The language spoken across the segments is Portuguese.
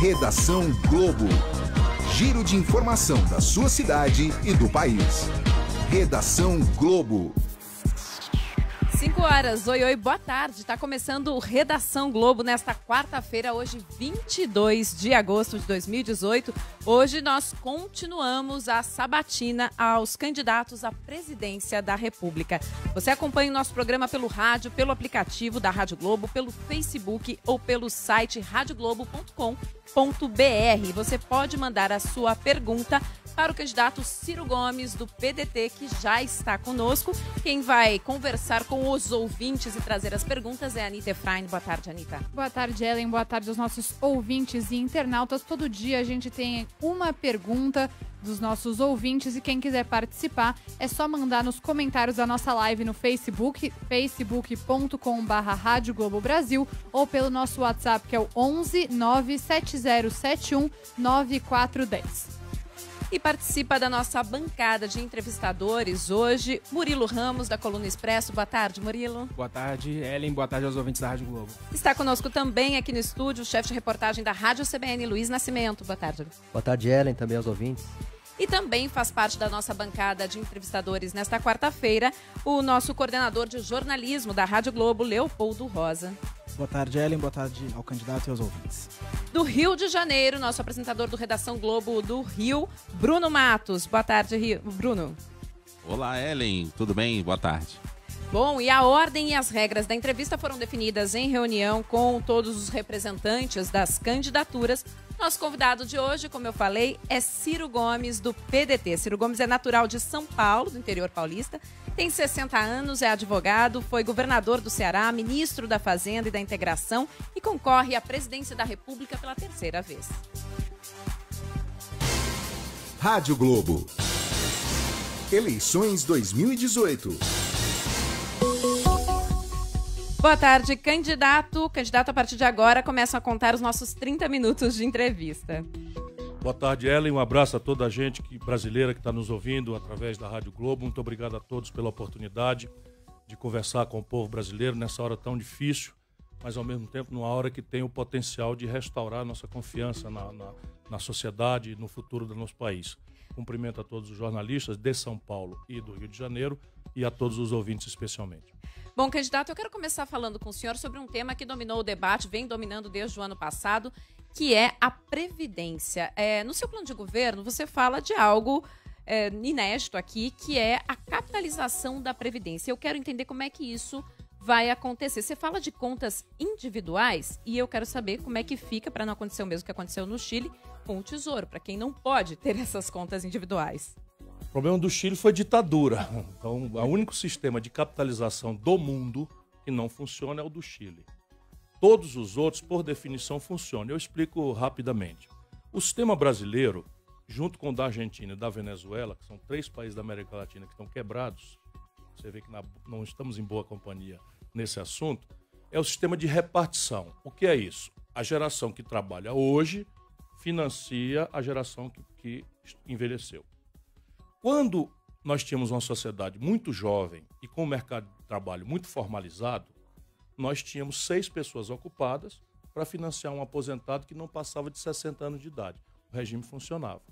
Redação Globo. Giro de informação da sua cidade e do país. Redação Globo. 5 horas, oi, boa tarde. Está começando o Redação Globo nesta quarta-feira, hoje 22 de agosto de 2018. Hoje nós continuamos a sabatina aos candidatos à presidência da República. Você acompanha o nosso programa pelo rádio, pelo aplicativo da Rádio Globo, pelo Facebook ou pelo site radioglobo.com.br. Você pode mandar a sua pergunta para o candidato Ciro Gomes, do PDT, que já está conosco. Quem vai conversar com os ouvintes e trazer as perguntas é a Anitta Efraim. Boa tarde, Anitta. Boa tarde, Ellen. Boa tarde aos nossos ouvintes e internautas. Todo dia a gente tem uma pergunta dos nossos ouvintes e quem quiser participar é só mandar nos comentários da nossa live no Facebook, facebook.com/Rádio Globo Brasil, ou pelo nosso WhatsApp, que é o 11 97071 9410. E participa da nossa bancada de entrevistadores hoje, Murilo Ramos, da Coluna Expresso. Boa tarde, Murilo. Boa tarde, Ellen. Boa tarde aos ouvintes da Rádio Globo. Está conosco também aqui no estúdio o chefe de reportagem da Rádio CBN, Luiz Nascimento. Boa tarde. Boa tarde, Ellen, também aos ouvintes. E também faz parte da nossa bancada de entrevistadores nesta quarta-feira, o nosso coordenador de jornalismo da Rádio Globo, Leopoldo Rosa. Boa tarde, Ellen. Boa tarde ao candidato e aos ouvintes. Do Rio de Janeiro, nosso apresentador do Redação Globo do Rio, Bruno Matos. Boa tarde, Bruno. Olá, Ellen. Tudo bem? Boa tarde. Bom, e a ordem e as regras da entrevista foram definidas em reunião com todos os representantes das candidaturas. Nosso convidado de hoje, como eu falei, é Ciro Gomes, do PDT. Ciro Gomes é natural de São Paulo, do interior paulista, tem 60 anos, é advogado, foi governador do Ceará, ministro da Fazenda e da Integração e concorre à presidência da República pela terceira vez. Rádio Globo. Eleições 2018. Boa tarde, candidato. Candidato, a partir de agora, começam a contar os nossos 30 minutos de entrevista. Boa tarde, Ellen. Um abraço a toda a gente brasileira que está nos ouvindo através da Rádio Globo. Muito obrigado a todos pela oportunidade de conversar com o povo brasileiro nessa hora tão difícil, mas ao mesmo tempo numa hora que tem o potencial de restaurar nossa confiança na sociedade e no futuro do nosso país. Cumprimento a todos os jornalistas de São Paulo e do Rio de Janeiro e a todos os ouvintes especialmente. Bom, candidato, eu quero começar falando com o senhor sobre um tema que dominou o debate, vem dominando desde o ano passado, que é a Previdência. No seu plano de governo, você fala de algo inédito aqui, que é a capitalização da Previdência. Eu quero entender como é que isso vai acontecer. Você fala de contas individuais e eu quero saber como é que fica, para não acontecer o mesmo que aconteceu no Chile, com o Tesouro, para quem não pode ter essas contas individuais. O problema do Chile foi ditadura. Então, o único sistema de capitalização do mundo que não funciona é o do Chile. Todos os outros, por definição, funcionam. Eu explico rapidamente. O sistema brasileiro, junto com o da Argentina e da Venezuela, que são 3 países da América Latina que estão quebrados, você vê que não estamos em boa companhia nesse assunto, é o sistema de repartição. O que é isso? A geração que trabalha hoje financia a geração que envelheceu. Quando nós tínhamos uma sociedade muito jovem e com o mercado de trabalho muito formalizado, nós tínhamos 6 pessoas ocupadas para financiar um aposentado que não passava de 60 anos de idade. O regime funcionava.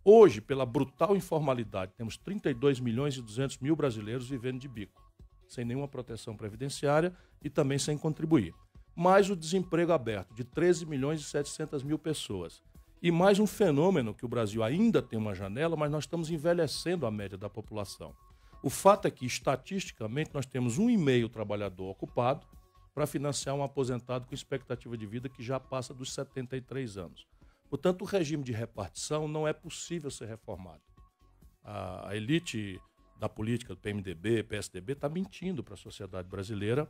Hoje, pela brutal informalidade, temos 32 milhões e 200 mil brasileiros vivendo de bico, sem nenhuma proteção previdenciária e também sem contribuir. Mais o desemprego aberto de 13 milhões e 700 mil pessoas. E mais um fenômeno que o Brasil ainda tem uma janela, mas nós estamos envelhecendo a média da população. O fato é que, estatisticamente, nós temos 1,5 trabalhador ocupado para financiar um aposentado com expectativa de vida que já passa dos 73 anos. Portanto, o regime de repartição não é possível ser reformado. A elite da política do PMDB, PSDB, está mentindo para a sociedade brasileira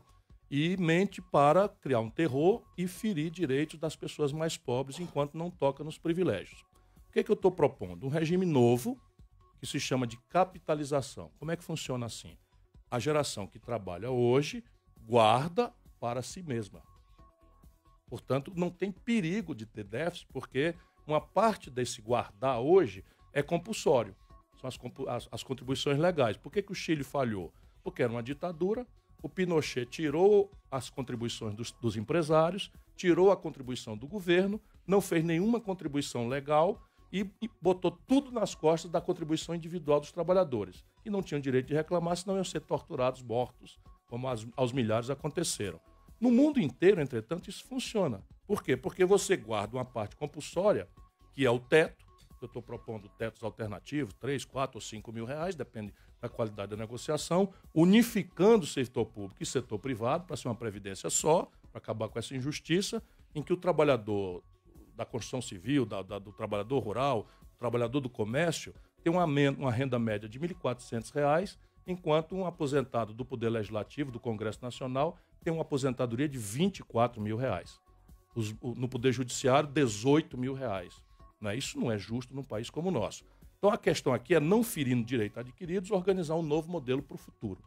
e mente para criar um terror e ferir direitos das pessoas mais pobres enquanto não toca nos privilégios. O que é que eu estou propondo? Um regime novo que se chama de capitalização. Como é que funciona assim? A geração que trabalha hoje guarda para si mesma. Portanto, não tem perigo de ter déficit, porque uma parte desse guardar hoje é compulsório. São as contribuições legais. Por que o Chile falhou? Porque era uma ditadura, o Pinochet tirou as contribuições dos empresários, tirou a contribuição do governo, não fez nenhuma contribuição legal e botou tudo nas costas da contribuição individual dos trabalhadores, que não tinham direito de reclamar, senão iam ser torturados, mortos, como aos milhares aconteceram. No mundo inteiro, entretanto, isso funciona. Por quê? Porque você guarda uma parte compulsória, que é o teto. Eu estou propondo tetos alternativos, 3, 4 ou 5 mil reais, depende da qualidade da negociação, unificando o setor público e setor privado para ser uma previdência só, para acabar com essa injustiça, em que o trabalhador da construção civil, do trabalhador rural, do trabalhador do comércio, tem uma renda média de R$ 1.400, enquanto um aposentado do Poder Legislativo, do Congresso Nacional, tem uma aposentadoria de R$ 24 mil. No Poder Judiciário, R$ 18 mil. Né? Isso não é justo num país como o nosso. Então a questão aqui é, não ferindo direitos adquiridos, organizar um novo modelo para o futuro.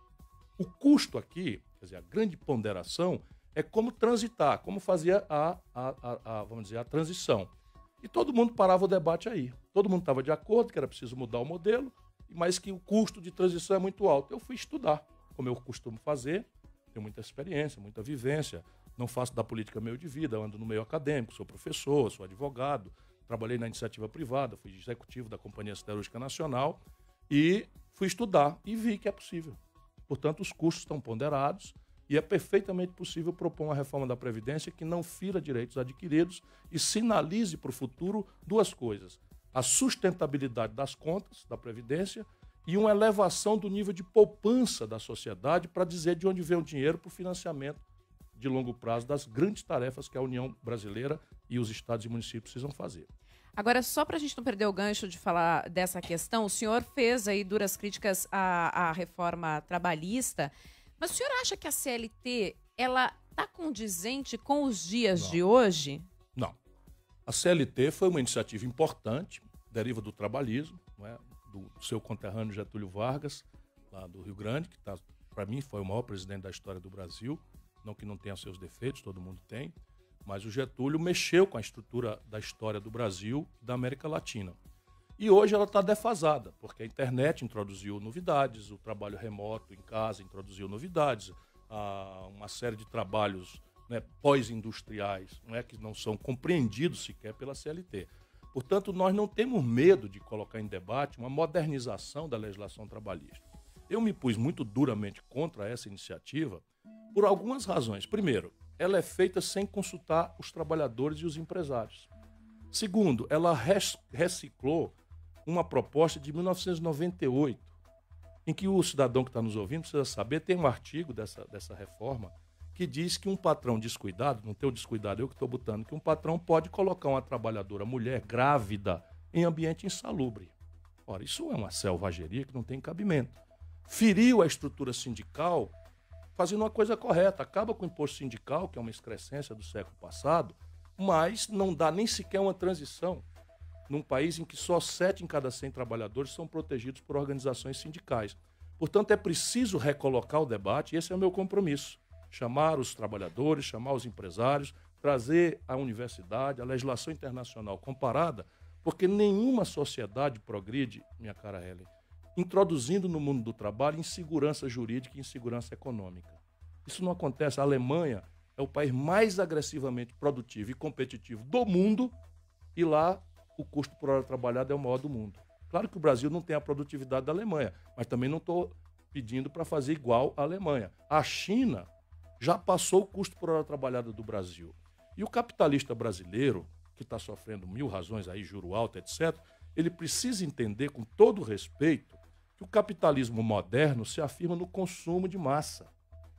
O custo aqui, quer dizer, a grande ponderação, é como transitar, como fazer vamos dizer, a transição. E todo mundo parava o debate aí. Todo mundo estava de acordo que era preciso mudar o modelo, mas que o custo de transição é muito alto. Eu fui estudar, como eu costumo fazer, tenho muita experiência, muita vivência, não faço da política meio de vida, ando no meio acadêmico, sou professor, sou advogado, trabalhei na iniciativa privada, fui executivo da Companhia Siderúrgica Nacional e fui estudar e vi que é possível. Portanto, os custos estão ponderados e é perfeitamente possível propor uma reforma da Previdência que não fira direitos adquiridos e sinalize para o futuro duas coisas: a sustentabilidade das contas da Previdência e uma elevação do nível de poupança da sociedade para dizer de onde vem o dinheiro para o financiamento de longo prazo das grandes tarefas que a União Brasileira e os estados e municípios precisam fazer. Agora, só para a gente não perder o gancho de falar dessa questão, o senhor fez aí duras críticas à reforma trabalhista, mas o senhor acha que a CLT, ela está condizente com os dias de hoje? Não. A CLT foi uma iniciativa importante, deriva do trabalhismo, não é? Do seu conterrâneo Getúlio Vargas, lá do Rio Grande, que para mim foi o maior presidente da história do Brasil, não que não tenha seus defeitos, todo mundo tem, mas o Getúlio mexeu com a estrutura da história do Brasil e da América Latina. E hoje ela está defasada, porque a internet introduziu novidades, o trabalho remoto em casa introduziu novidades, uma série de trabalhos, né, pós-industriais, não é, que não são compreendidos sequer pela CLT. Portanto, nós não temos medo de colocar em debate uma modernização da legislação trabalhista. Eu me pus muito duramente contra essa iniciativa por algumas razões. Primeiro, ela é feita sem consultar os trabalhadores e os empresários. Segundo, ela reciclou uma proposta de 1998, em que o cidadão que está nos ouvindo precisa saber, tem um artigo dessa reforma que diz que um patrão descuidado, não tem o descuidado, eu que estou botando, que um patrão pode colocar uma trabalhadora mulher grávida em ambiente insalubre. Ora, isso é uma selvageria que não tem cabimento. Feriu a estrutura sindical fazendo uma coisa correta, acaba com o imposto sindical, que é uma excrescência do século passado, mas não dá nem sequer uma transição num país em que só 7 em cada 100 trabalhadores são protegidos por organizações sindicais. Portanto, é preciso recolocar o debate, e esse é o meu compromisso. Chamar os trabalhadores, chamar os empresários, trazer a universidade, a legislação internacional comparada, porque nenhuma sociedade progride, minha cara Helen, introduzindo no mundo do trabalho insegurança jurídica e insegurança econômica. Isso não acontece. A Alemanha é o país mais agressivamente produtivo e competitivo do mundo e lá o custo por hora trabalhada é o maior do mundo. Claro que o Brasil não tem a produtividade da Alemanha, mas também não estou pedindo para fazer igual à Alemanha. A China já passou o custo por hora trabalhada do Brasil. E o capitalista brasileiro, que está sofrendo mil razões aí, juro alto, etc., ele precisa entender, com todo respeito, que o capitalismo moderno se afirma no consumo de massa.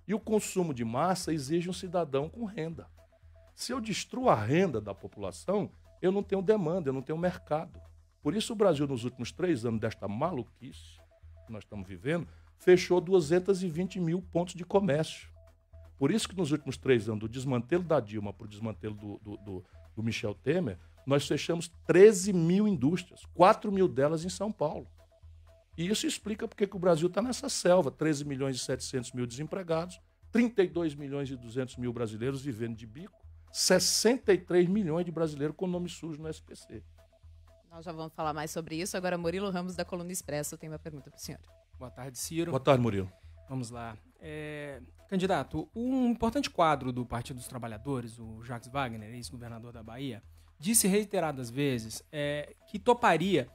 E o consumo de massa exige um cidadão com renda. Se eu destruo a renda da população, eu não tenho demanda, eu não tenho mercado. Por isso o Brasil, nos últimos 3 anos desta maluquice que nós estamos vivendo, fechou 220 mil pontos de comércio. Por isso que nos últimos 3 anos, do desmantelo da Dilma para o desmantelo do Michel Temer, nós fechamos 13 mil indústrias, 4 mil delas em São Paulo. E isso explica porque que o Brasil está nessa selva, 13 milhões e 700 mil desempregados, 32 milhões e 200 mil brasileiros vivendo de bico, 63 milhões de brasileiros com nome sujo no SPC. Nós já vamos falar mais sobre isso. Agora, Murilo Ramos, da Coluna Expresso, tem uma pergunta para o senhor. Boa tarde, Ciro. Boa tarde, Murilo. Vamos lá. Candidato, um importante quadro do Partido dos Trabalhadores, o Jacques Wagner, ex-governador da Bahia, disse reiteradas vezes que toparia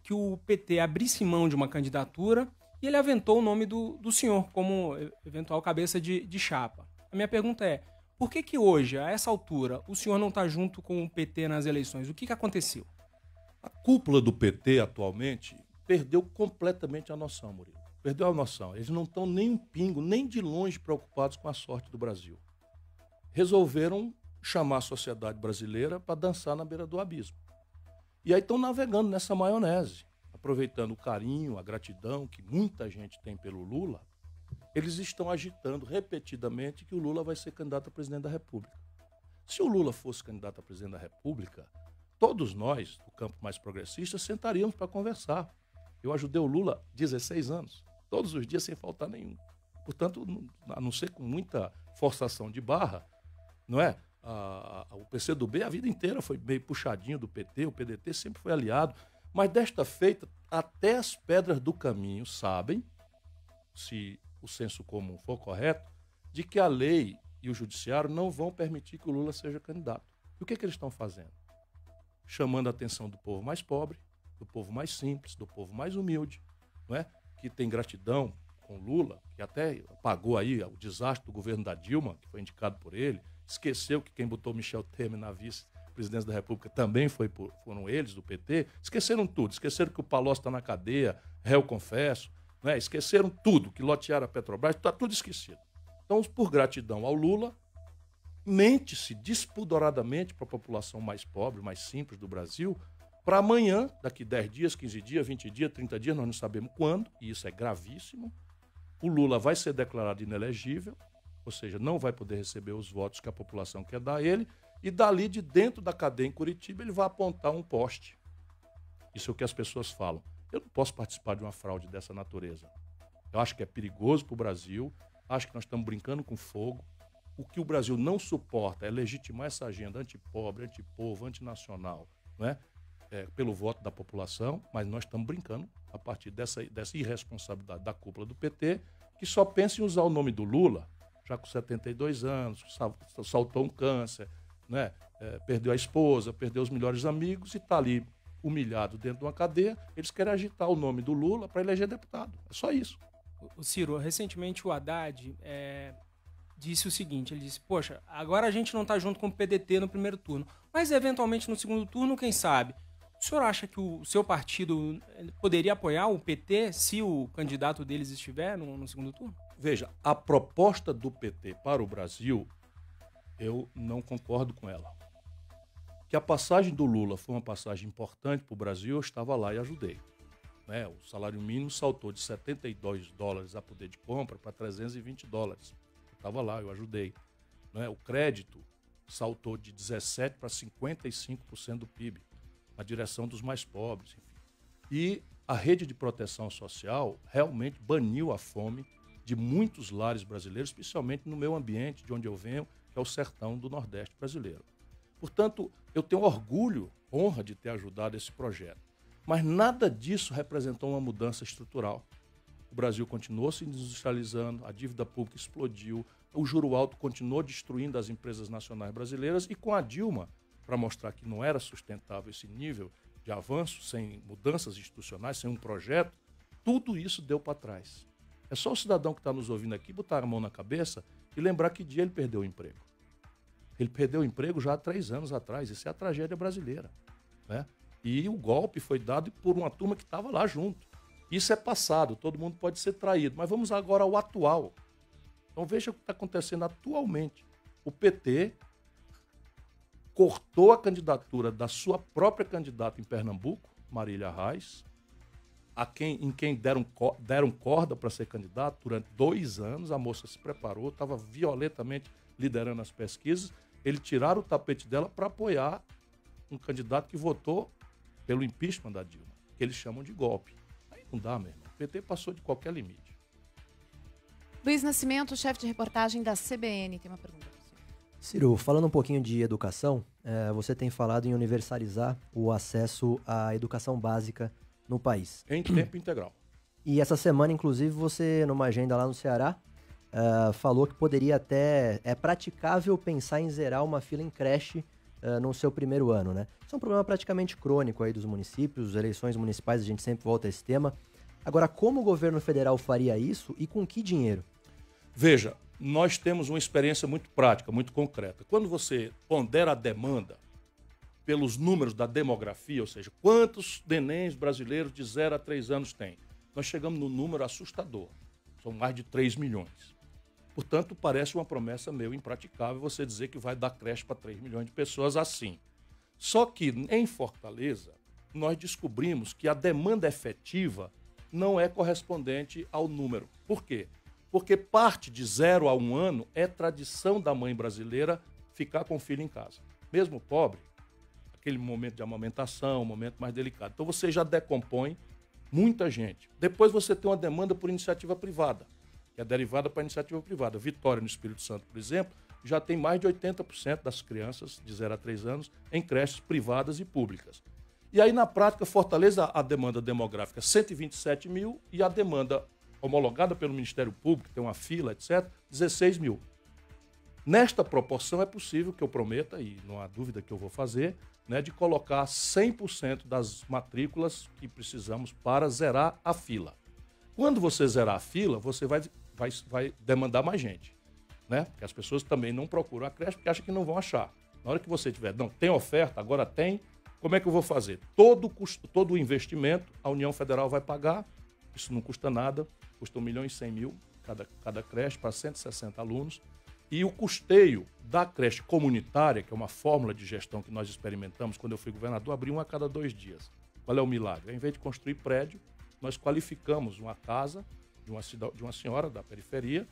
que o PT abrisse mão de uma candidatura e ele aventou o nome do senhor como eventual cabeça de chapa. A minha pergunta é, por que hoje, a essa altura, o senhor não está junto com o PT nas eleições? O que aconteceu? A cúpula do PT atualmente perdeu completamente a noção, Murilo. Perdeu a noção. Eles não estão nem um pingo, nem de longe preocupados com a sorte do Brasil. Resolveram chamar a sociedade brasileira para dançar na beira do abismo. E aí estão navegando nessa maionese, aproveitando o carinho, a gratidão que muita gente tem pelo Lula. Eles estão agitando repetidamente que o Lula vai ser candidato a presidente da República. Se o Lula fosse candidato a presidente da República, todos nós, do campo mais progressista, sentaríamos para conversar. Eu ajudei o Lula 16 anos, todos os dias sem faltar nenhum. Portanto, a não ser com muita forçação de barra, não é? O PCdoB a vida inteira foi meio puxadinho do PT, o PDT sempre foi aliado, mas desta feita, até as pedras do caminho sabem, se o senso comum for correto, de que a lei e o judiciário não vão permitir que o Lula seja candidato. E o que eles estão fazendo? Chamando a atenção do povo mais pobre, do povo mais simples, do povo mais humilde, não é? Que tem gratidão com Lula, que até pagou aí o desastre do governo da Dilma, que foi indicado por ele, esqueceu que quem botou Michel Temer na vice-presidência da República também foram eles, do PT. Esqueceram tudo. Esqueceram que o Palocci está na cadeia, réu confesso. Né? Esqueceram tudo, que lotearam a Petrobras. Está tudo esquecido. Então, por gratidão ao Lula, mente-se despudoradamente para a população mais pobre, mais simples do Brasil, para amanhã, daqui 10 dias, 15 dias, 20 dias, 30 dias, nós não sabemos quando, e isso é gravíssimo, o Lula vai ser declarado inelegível, ou seja, não vai poder receber os votos que a população quer dar a ele, e dali de dentro da cadeia em Curitiba ele vai apontar um poste. Isso é o que as pessoas falam. Eu não posso participar de uma fraude dessa natureza. Eu acho que é perigoso para o Brasil, acho que nós estamos brincando com fogo. O que o Brasil não suporta é legitimar essa agenda antipobre, antipovo, antinacional, não é? Pelo voto da população, mas nós estamos brincando a partir dessa irresponsabilidade da cúpula do PT, que só pensa em usar o nome do Lula, já com 72 anos, saltou um câncer, né? Perdeu a esposa, perdeu os melhores amigos e está ali humilhado dentro de uma cadeia. Eles querem agitar o nome do Lula para eleger deputado. É só isso. O Ciro, recentemente o Haddad disse o seguinte, ele disse, poxa, agora a gente não está junto com o PDT no primeiro turno, mas eventualmente no segundo turno, quem sabe? O senhor acha que o seu partido poderia apoiar o PT se o candidato deles estiver no segundo turno? Veja, a proposta do PT para o Brasil, eu não concordo com ela. Que a passagem do Lula foi uma passagem importante para o Brasil, eu estava lá e ajudei. Né? O salário mínimo saltou de $72 a poder de compra para $320. Eu estava lá, eu ajudei. Né? O crédito saltou de 17% para 55% do PIB, na direção dos mais pobres. Enfim. E a rede de proteção social realmente baniu a fome de muitos lares brasileiros, especialmente no meu ambiente, de onde eu venho, que é o sertão do Nordeste brasileiro. Portanto, eu tenho orgulho, honra de ter ajudado esse projeto. Mas nada disso representou uma mudança estrutural. O Brasil continuou se industrializando, a dívida pública explodiu, o juro alto continuou destruindo as empresas nacionais brasileiras e com a Dilma, para mostrar que não era sustentável esse nível de avanço, sem mudanças institucionais, sem um projeto, tudo isso deu para trás. É só o cidadão que está nos ouvindo aqui botar a mão na cabeça e lembrar que dia ele perdeu o emprego. Ele perdeu o emprego já há 3 anos atrás. Isso é a tragédia brasileira. Né? E o golpe foi dado por uma turma que estava lá junto. Isso é passado, todo mundo pode ser traído. Mas vamos agora ao atual. Então veja o que está acontecendo atualmente. O PT cortou a candidatura da sua própria candidata em Pernambuco, Marília Reis, em quem deram corda para ser candidato durante 2 anos. A moça se preparou, estava violentamente liderando as pesquisas. Eles tiraram o tapete dela para apoiar um candidato que votou pelo impeachment da Dilma, que eles chamam de golpe. Aí não dá, meu irmão. O PT passou de qualquer limite. Luiz Nascimento, chefe de reportagem da CBN, tem uma pergunta para você. Ciro, falando um pouquinho de educação, você tem falado em universalizar o acesso à educação básica no país. Em tempo integral. E essa semana, inclusive, você, numa agenda lá no Ceará, falou que poderia até... É praticável pensar em zerar uma fila em creche no seu primeiro ano, né? Isso é um problema praticamente crônico aí dos municípios, eleições municipais, a gente sempre volta a esse tema. Agora, como o governo federal faria isso e com que dinheiro? Veja, nós temos uma experiência muito prática, muito concreta. Quando você pondera a demanda pelos números da demografia, ou seja, quantos nenéns brasileiros de 0 a 3 anos tem, nós chegamos num número assustador. São mais de 3 milhões. Portanto, parece uma promessa meio impraticável você dizer que vai dar creche para 3 milhões de pessoas assim. Só que, em Fortaleza, nós descobrimos que a demanda efetiva não é correspondente ao número. Por quê? Porque parte de 0 a 1 ano é tradição da mãe brasileira ficar com o filho em casa. Mesmo pobre, aquele momento de amamentação, um momento mais delicado. Então você já decompõe muita gente. Depois você tem uma demanda por iniciativa privada, que é derivada para a iniciativa privada. Vitória, no Espírito Santo, por exemplo, já tem mais de 80% das crianças de 0 a 3 anos em creches privadas e públicas. E aí, na prática, Fortaleza, a demanda demográfica é 127 mil e a demanda homologada pelo Ministério Público, tem uma fila, etc., 16 mil. Nesta proporção, é possível que eu prometa, e não há dúvida que eu vou fazer, né, de colocar 100% das matrículas que precisamos para zerar a fila. Quando você zerar a fila, você vai demandar mais gente, né? Porque as pessoas também não procuram a creche porque acham que não vão achar. Na hora que você tiver, não, tem oferta, agora tem, como é que eu vou fazer? Todo o investimento a União Federal vai pagar, isso não custa nada, custa 1.100.000 cada creche para 160 alunos. E o custeio da creche comunitária, que é uma fórmula de gestão que nós experimentamos quando eu fui governador, abri uma a cada 2 dias. Qual é o milagre? Ao invés de construir prédio, nós qualificamos uma casa de uma senhora da periferia,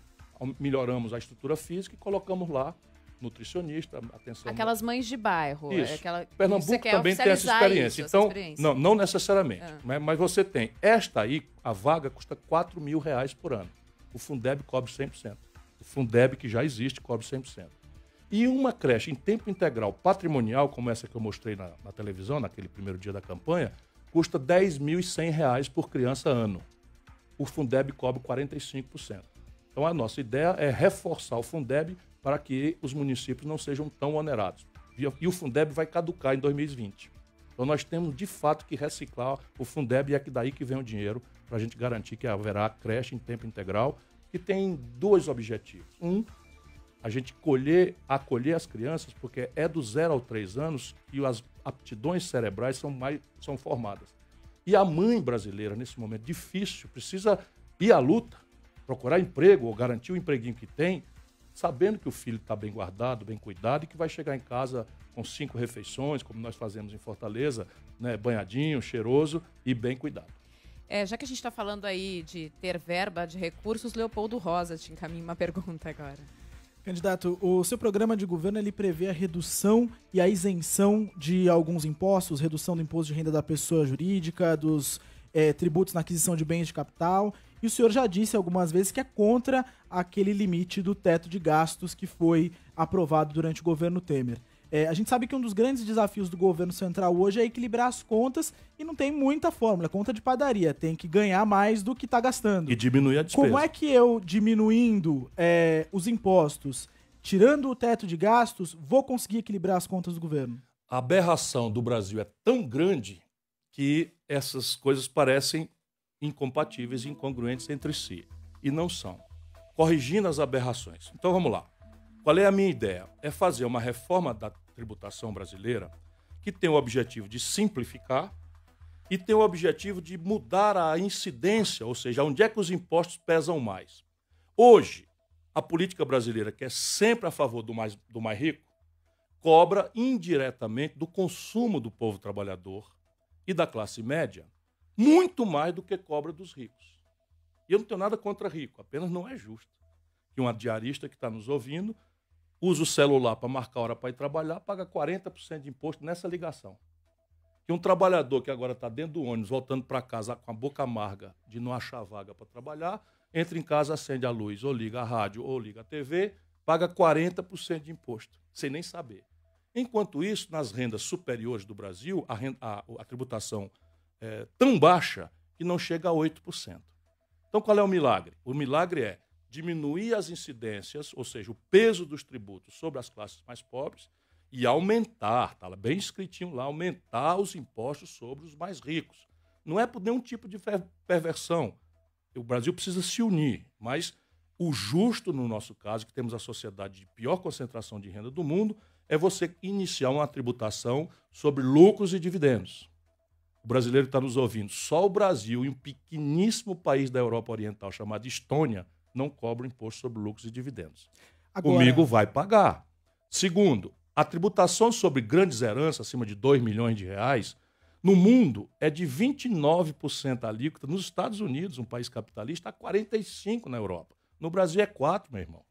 melhoramos a estrutura física e colocamos lá nutricionista, atenção... Aquelas mães de bairro. Isso. Experiência. Pernambuco também tem essa experiência. Então, não necessariamente. Mas você tem. Esta aí, a vaga custa R$4.000 por ano. O Fundeb cobre 100%. O Fundeb, que já existe, cobre 100%. E uma creche em tempo integral patrimonial, como essa que eu mostrei na televisão, naquele primeiro dia da campanha, custa R$10.100 por criança ano. O Fundeb cobre 45%. Então, a nossa ideia é reforçar o Fundeb para que os municípios não sejam tão onerados. E o Fundeb vai caducar em 2020. Então, nós temos, de fato, que reciclar o Fundeb e é daí que vem o dinheiro para a gente garantir que haverá creche em tempo integral, que tem 2 objetivos. A gente acolher as crianças, porque é do 0 ao 3 anos que as aptidões cerebrais são formadas. E a mãe brasileira, nesse momento difícil, precisa ir à luta, procurar emprego ou garantir o empreguinho que tem, sabendo que o filho está bem guardado, bem cuidado e que vai chegar em casa com 5 refeições, como nós fazemos em Fortaleza, né, banhadinho, cheiroso e bem cuidado. Já que a gente está falando aí de ter verba de recursos, Leopoldo Rosa te encaminha uma pergunta agora. Candidato, o seu programa de governo ele prevê a redução e a isenção de alguns impostos, redução do imposto de renda da pessoa jurídica, dos tributos na aquisição de bens de capital, e o senhor já disse algumas vezes que é contra aquele limite do teto de gastos que foi aprovado durante o governo Temer. A gente sabe que um dos grandes desafios do governo central hoje é equilibrar as contas e não tem muita fórmula, conta de padaria, tem que ganhar mais do que está gastando. E diminuir a despesa. Como é que eu, diminuindo os impostos, tirando o teto de gastos, vou conseguir equilibrar as contas do governo? A aberração do Brasil é tão grande que essas coisas parecem incompatíveis e incongruentes entre si. E não são. Corrigindo as aberrações. Então vamos lá. Qual é a minha ideia? É fazer uma reforma da tributação brasileira que tem o objetivo de simplificar e tem o objetivo de mudar a incidência, ou seja, onde é que os impostos pesam mais. Hoje, a política brasileira, que é sempre a favor do mais rico, cobra indiretamente do consumo do povo trabalhador e da classe média muito mais do que cobra dos ricos. E eu não tenho nada contra rico, apenas não é justo que uma diarista que está nos ouvindo usa o celular para marcar a hora para ir trabalhar, paga 40% de imposto nessa ligação. Que um trabalhador que agora está dentro do ônibus, voltando para casa com a boca amarga de não achar vaga para trabalhar, entra em casa, acende a luz, ou liga a rádio, ou liga a TV, paga 40% de imposto, sem nem saber. Enquanto isso, nas rendas superiores do Brasil, a tributação é tão baixa que não chega a 8%. Então, qual é o milagre? O milagre é diminuir as incidências, ou seja, o peso dos tributos sobre as classes mais pobres, e aumentar, tá bem escritinho lá, aumentar os impostos sobre os mais ricos. Não é por nenhum tipo de perversão. O Brasil precisa se unir, mas o justo, no nosso caso, que temos a sociedade de pior concentração de renda do mundo, é você iniciar uma tributação sobre lucros e dividendos. O brasileiro está nos ouvindo. Só o Brasil e um pequeníssimo país da Europa Oriental chamado Estônia não cobram imposto sobre lucros e dividendos. Agora... Comigo vai pagar. Segundo, a tributação sobre grandes heranças, acima de 2 milhões de reais, no mundo é de 29% alíquota. Nos Estados Unidos, um país capitalista, a 45% na Europa. No Brasil é 4%, meu irmão.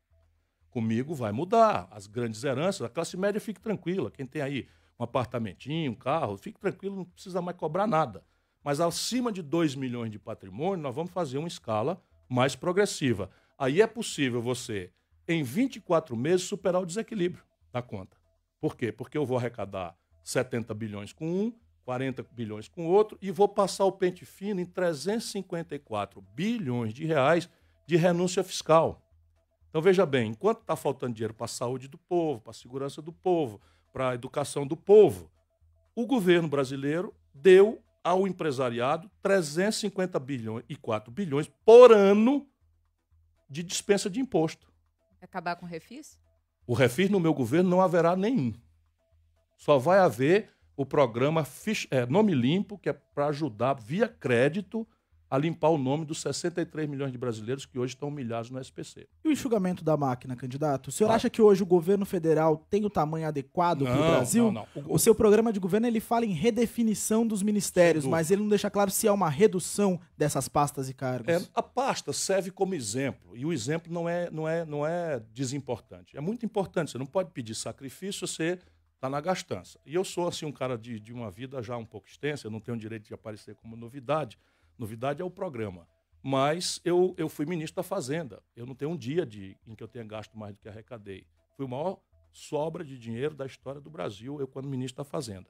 Comigo vai mudar. As grandes heranças, a classe média fique tranquila. Quem tem aí um apartamentinho, um carro, fique tranquilo, não precisa mais cobrar nada. Mas acima de 2 milhões de patrimônio, nós vamos fazer uma escala mais progressiva. Aí é possível você, em 24 meses, superar o desequilíbrio da conta. Por quê? Porque eu vou arrecadar 70 bilhões com um, 40 bilhões com outro e vou passar o pente fino em 354 bilhões de reais de renúncia fiscal. Então, veja bem, enquanto está faltando dinheiro para a saúde do povo, para a segurança do povo, para a educação do povo, o governo brasileiro deu ao empresariado 354 bilhões por ano de dispensa de imposto. Acabar com o refis? O refis no meu governo não haverá nenhum. Só vai haver o programa Nome Limpo, que é para ajudar, via crédito, a limpar o nome dos 63 milhões de brasileiros que hoje estão humilhados no SPC. E o enxugamento da máquina, candidato? O senhor acha que hoje o governo federal tem o tamanho adequado para o Brasil? Não. O seu programa de governo ele fala em redefinição dos ministérios, mas ele não deixa claro se é uma redução dessas pastas e cargos. A pasta serve como exemplo, e o exemplo não é desimportante. É muito importante, você não pode pedir sacrifício, você está na gastança. E eu sou assim, um cara de uma vida já um pouco extensa, eu não tenho direito de aparecer como novidade. Novidade é o programa. Mas eu fui ministro da Fazenda. Eu não tenho um dia em que eu tenha gasto mais do que arrecadei. Fui o maior sobra de dinheiro da história do Brasil, eu quando ministro da Fazenda.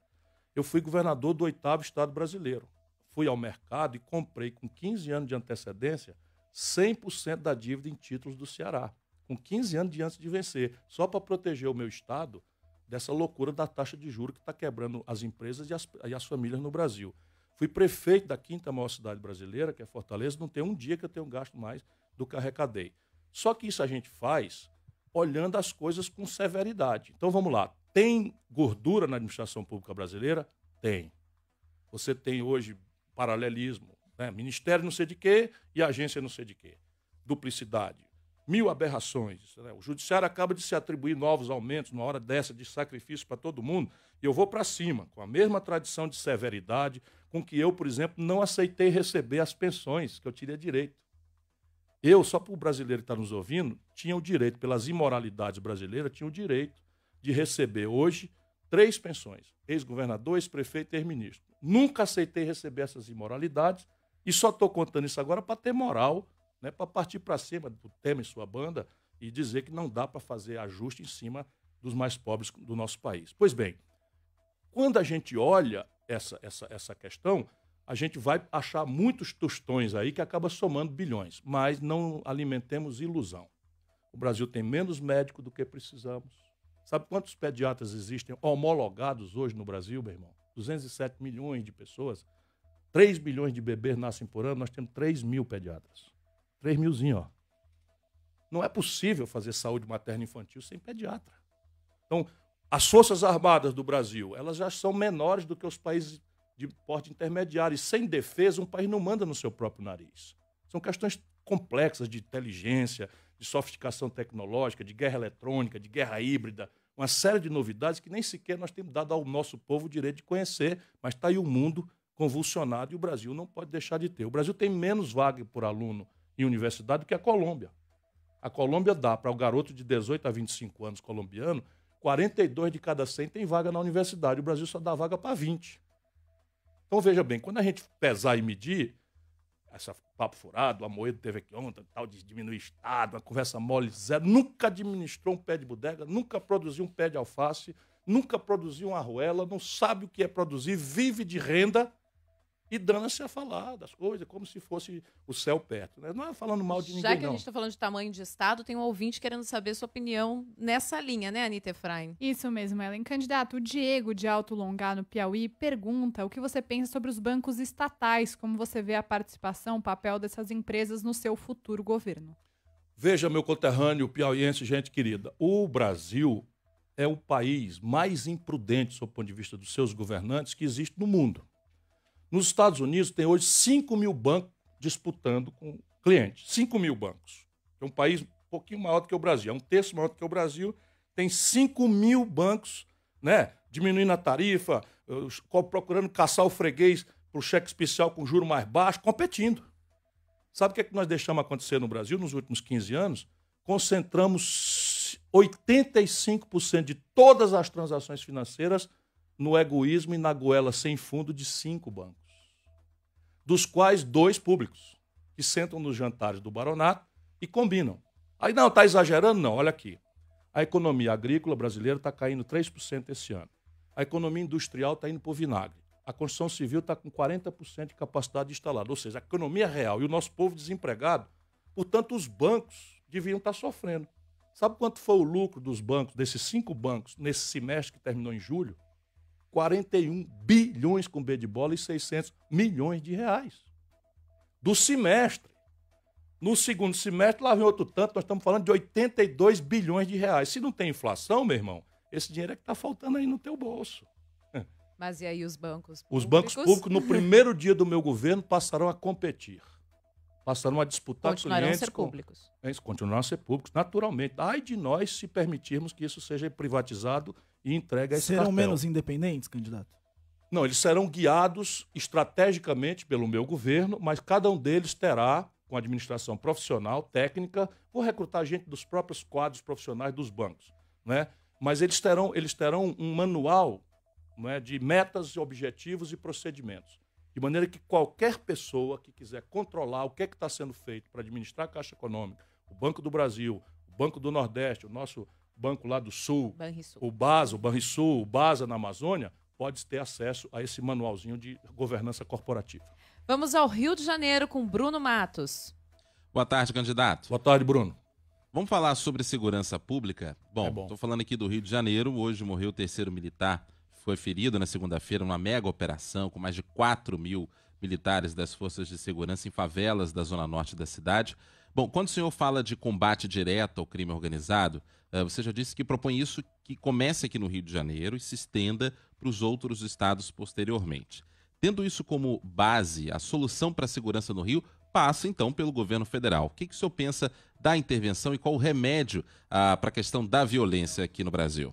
Eu fui governador do 8º estado brasileiro. Fui ao mercado e comprei com 15 anos de antecedência 100% da dívida em títulos do Ceará. Com 15 anos antes de vencer. Só para proteger o meu estado dessa loucura da taxa de juros que está quebrando as empresas e as famílias no Brasil. Fui prefeito da 5ª maior cidade brasileira, que é Fortaleza, não tem um dia que eu tenho gasto mais do que arrecadei. Só que isso a gente faz olhando as coisas com severidade. Então vamos lá, tem gordura na administração pública brasileira? Tem. Você tem hoje paralelismo, né? Ministério não sei de quê e agência não sei de quê. Duplicidade. 1000 aberrações. Né? O judiciário acaba de se atribuir novos aumentos numa hora dessa de sacrifício para todo mundo e eu vou para cima, com a mesma tradição de severidade com que eu, por exemplo, não aceitei receber as pensões que eu teria direito. Eu, só para o brasileiro que está nos ouvindo, tinha o direito, pelas imoralidades brasileiras, tinha o direito de receber hoje 3 pensões. Ex-governador, ex-prefeito e ex-ministro. Nunca aceitei receber essas imoralidades e só estou contando isso agora para ter moral, né, para partir para cima do Temer e sua banda e dizer que não dá para fazer ajuste em cima dos mais pobres do nosso país. Pois bem, quando a gente olha essa questão, a gente vai achar muitos tostões aí que acaba somando bilhões, mas não alimentemos ilusão. O Brasil tem menos médicos do que precisamos. Sabe quantos pediatras existem homologados hoje no Brasil, meu irmão? 207 milhões de pessoas. 3 milhões de bebês nascem por ano, nós temos 3 mil pediatras. 3 milzinho, ó. Não é possível fazer saúde materna e infantil sem pediatra. Então, as Forças Armadas do Brasil, elas já são menores do que os países de porte intermediário. E sem defesa, um país não manda no seu próprio nariz. São questões complexas de inteligência, de sofisticação tecnológica, de guerra eletrônica, de guerra híbrida, uma série de novidades que nem sequer nós temos dado ao nosso povo o direito de conhecer, mas está aí o mundo convulsionado e o Brasil não pode deixar de ter. O Brasil tem menos vaga por aluno em universidade do que a Colômbia. A Colômbia dá para o garoto de 18 a 25 anos colombiano, 42 de cada 100 tem vaga na universidade. O Brasil só dá vaga para 20. Então, veja bem, quando a gente pesar e medir, essa papo furado, a Moedo teve aqui ontem, tal de diminuir Estado, uma conversa mole zero, nunca administrou um pé de bodega, nunca produziu um pé de alface, nunca produziu uma arruela, não sabe o que é produzir, vive de renda e dando-se a falar das coisas como se fosse o céu perto. Né? Não é falando mal de ninguém, Já que a não. gente está falando de tamanho de Estado, tem um ouvinte querendo saber sua opinião nessa linha, né, Anita Efraim? Isso mesmo, Ellen. Candidato, o Diego de Alto Longá, no Piauí, pergunta o que você pensa sobre os bancos estatais, como você vê a participação, o papel dessas empresas no seu futuro governo. Veja, meu conterrâneo piauiense, gente querida, o Brasil é o país mais imprudente, sob o ponto de vista dos seus governantes, que existe no mundo. Nos Estados Unidos, tem hoje 5 mil bancos disputando com clientes. 5 mil bancos. É um país um pouquinho maior do que o Brasil. É um terço maior do que o Brasil. Tem 5 mil bancos, né, diminuindo a tarifa, procurando caçar o freguês para o cheque especial com juro mais baixo, competindo. Sabe o que é que nós deixamos acontecer no Brasil nos últimos 15 anos? Concentramos 85% de todas as transações financeiras no egoísmo e na goela sem fundo de 5 bancos, dos quais 2 públicos, que sentam nos jantares do baronato e combinam. Aí não, está exagerando? Não, olha aqui. A economia agrícola brasileira está caindo 3% esse ano. A economia industrial está indo para o vinagre. A construção civil está com 40% de capacidade instalada. Ou seja, a economia real e o nosso povo desempregado. Portanto, os bancos deviam estar sofrendo. Sabe quanto foi o lucro dos bancos, desses 5 bancos, nesse semestre que terminou em julho? 41 bilhões com B de bola e 600 milhões de reais. Do semestre. No segundo semestre, lá vem outro tanto, nós estamos falando de 82 bilhões de reais. Se não tem inflação, meu irmão, esse dinheiro é que está faltando aí no teu bolso. Mas e aí os bancos públicos? Os bancos públicos, no primeiro dia do meu governo, passarão a competir. Passaram a disputar Continuarão clientes. a ser públicos. Eles continuarão a ser públicos, naturalmente. Ai de nós se permitirmos que isso seja privatizado e entregue a esse Serão cartel. menos independentes, candidato? Não, eles serão guiados estrategicamente pelo meu governo, mas cada um deles terá, com administração profissional, técnica, vou recrutar gente dos próprios quadros profissionais dos bancos, né? Mas eles terão um manual, não é, de metas, objetivos e procedimentos. De maneira que qualquer pessoa que quiser controlar o que está sendo feito para administrar a Caixa Econômica, o Banco do Brasil, o Banco do Nordeste, o nosso banco lá do Sul, o BASA, o Banrisul, o BASA na Amazônia, pode ter acesso a esse manualzinho de governança corporativa. Vamos ao Rio de Janeiro com Bruno Matos. Boa tarde, candidato. Boa tarde, Bruno. Vamos falar sobre segurança pública? Bom, estou falando aqui do Rio de Janeiro. Hoje morreu o 3º militar. Foi ferido na segunda-feira numa mega operação com mais de 4 mil militares das forças de segurança em favelas da zona norte da cidade. Bom, quando o senhor fala de combate direto ao crime organizado, você já disse que propõe isso que comece aqui no Rio de Janeiro e se estenda para os outros estados posteriormente. Tendo isso como base, a solução para a segurança no Rio passa, então, pelo governo federal. O que o senhor pensa da intervenção e qual o remédio para a questão da violência aqui no Brasil?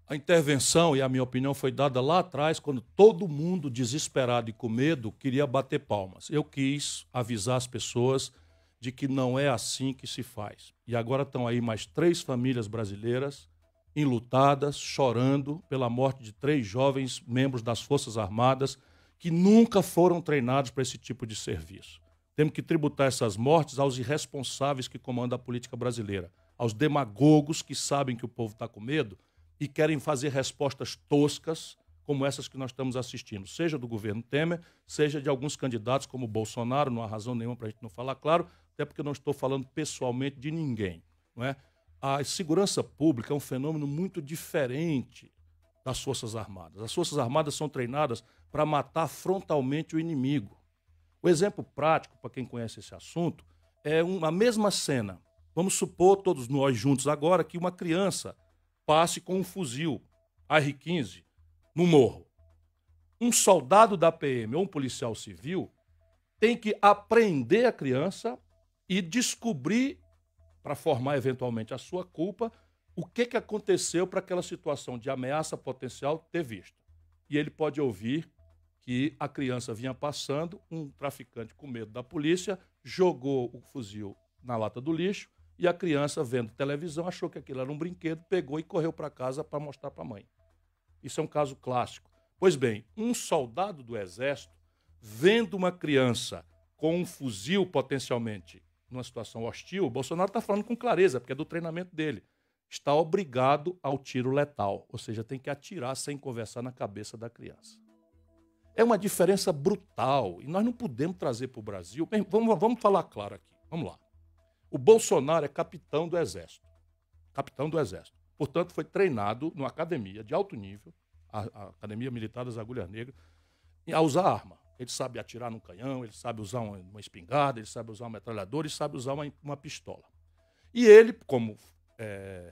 A intervenção, e a minha opinião, foi dada lá atrás, quando todo mundo, desesperado e com medo, queria bater palmas. Eu quis avisar as pessoas de que não é assim que se faz. E agora estão aí mais 3 famílias brasileiras enlutadas, chorando pela morte de 3 jovens membros das Forças Armadas que nunca foram treinados para esse tipo de serviço. Temos que tributar essas mortes aos irresponsáveis que comandam a política brasileira, aos demagogos que sabem que o povo está com medo e querem fazer respostas toscas como essas que nós estamos assistindo, seja do governo Temer, seja de alguns candidatos como o Bolsonaro, não há razão nenhuma para a gente não falar claro, até porque eu não estou falando pessoalmente de ninguém. Não é? A segurança pública é um fenômeno muito diferente das Forças Armadas. As Forças Armadas são treinadas para matar frontalmente o inimigo. O exemplo prático, para quem conhece esse assunto, é a mesma cena. Vamos supor, todos nós juntos agora, que uma criança passe com um fuzil AR-15 no morro. Um soldado da PM ou um policial civil tem que apreender a criança e descobrir, para formar eventualmente a sua culpa, o que aconteceu para aquela situação de ameaça potencial ter visto. E ele pode ouvir que a criança vinha passando, um traficante com medo da polícia jogou o fuzil na lata do lixo e a criança, vendo televisão, achou que aquilo era um brinquedo, pegou e correu para casa para mostrar para a mãe. Isso é um caso clássico. Pois bem, um soldado do Exército, vendo uma criança com um fuzil potencialmente numa situação hostil, o Bolsonaro está falando com clareza, porque é do treinamento dele, está obrigado ao tiro letal, ou seja, tem que atirar sem conversar na cabeça da criança. É uma diferença brutal e nós não podemos trazer para o Brasil. Vamos falar claro aqui. Vamos lá. O Bolsonaro é capitão do Exército. Capitão do Exército. Portanto, foi treinado numa academia de alto nível, a Academia Militar das Agulhas Negras, a usar arma. Ele sabe atirar num canhão, ele sabe usar uma espingarda, ele sabe usar uma metralhadora, ele sabe usar uma pistola. E ele, como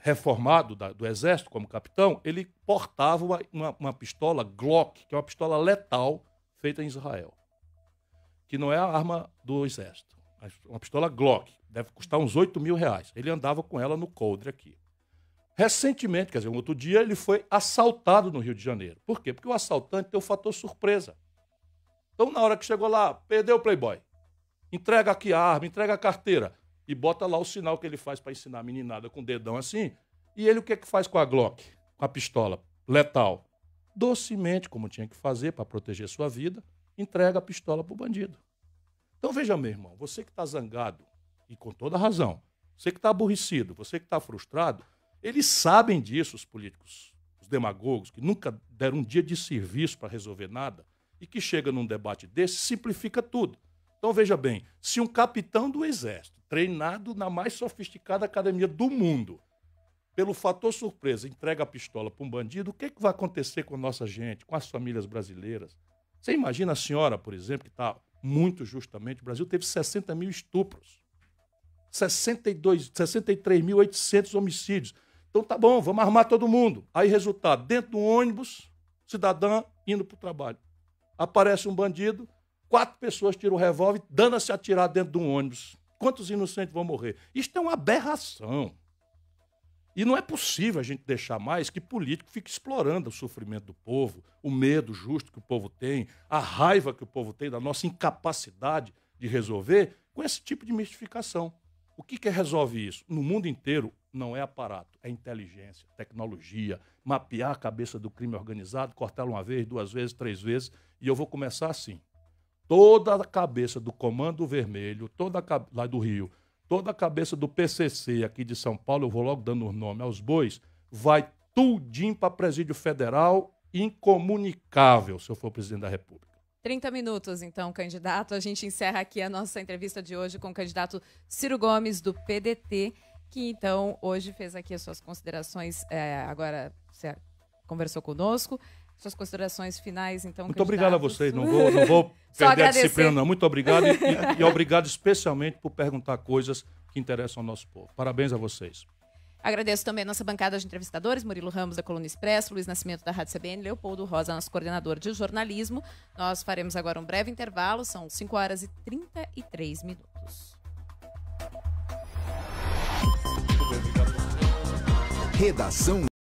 reformado do Exército, como capitão, ele portava uma pistola Glock, que é uma pistola letal feita em Israel, que não é a arma do Exército. Uma pistola Glock, deve custar uns R$8.000. Ele andava com ela no coldre aqui. Recentemente, quer dizer, um outro dia, ele foi assaltado no Rio de Janeiro. Por quê? Porque o assaltante tem o fator surpresa. Então, na hora que chegou lá, perdeu o Playboy. Entrega aqui a arma, entrega a carteira. E bota lá o sinal que ele faz para ensinar a meninada com o dedão assim. E ele o que é que faz com a Glock? Com a pistola letal? Docemente, como tinha que fazer para proteger sua vida, entrega a pistola para o bandido. Então veja, meu irmão, você que está zangado, e com toda razão, você que está aborrecido, você que está frustrado, eles sabem disso, os políticos, os demagogos, que nunca deram um dia de serviço para resolver nada, e que chega num debate desse, simplifica tudo. Então veja bem, se um capitão do Exército, treinado na mais sofisticada academia do mundo, pelo fator surpresa, entrega a pistola para um bandido, o que vai acontecer com a nossa gente, com as famílias brasileiras? Você imagina a senhora, por exemplo, que está muito justamente, o Brasil teve 60 mil estupros, 63.800 homicídios. Então tá bom, vamos armar todo mundo. Aí resultado, dentro do ônibus, cidadã indo para o trabalho. Aparece um bandido, 4 pessoas tiram o revólver, dando a se atirar dentro de um ônibus. Quantos inocentes vão morrer? Isto é uma aberração. E não é possível a gente deixar mais que político fique explorando o sofrimento do povo, o medo justo que o povo tem, a raiva que o povo tem da nossa incapacidade de resolver com esse tipo de mistificação. O que resolve isso? No mundo inteiro não é aparato, é inteligência, tecnologia, mapear a cabeça do crime organizado, cortá-lo uma vez, 2 vezes, 3 vezes, e eu vou começar assim. Toda a cabeça do Comando Vermelho, lá do Rio, toda a cabeça do PCC aqui de São Paulo, eu vou logo dando o nome aos bois, vai tudinho para presídio federal, incomunicável, se eu for presidente da República. 30 minutos, então, candidato. A gente encerra aqui a nossa entrevista de hoje com o candidato Ciro Gomes, do PDT, que, então, hoje fez aqui as suas considerações, agora você conversou conosco. Suas considerações finais, então, muito obrigado a vocês. Não vou perder a disciplina, não. Muito obrigado e obrigado especialmente por perguntar coisas que interessam ao nosso povo. Parabéns a vocês. Agradeço também a nossa bancada de entrevistadores, Murilo Ramos, da Coluna Expresso, Luiz Nascimento, da Rádio CBN, Leopoldo Rosa, nosso coordenador de jornalismo. Nós faremos agora um breve intervalo, são 5h33. Redação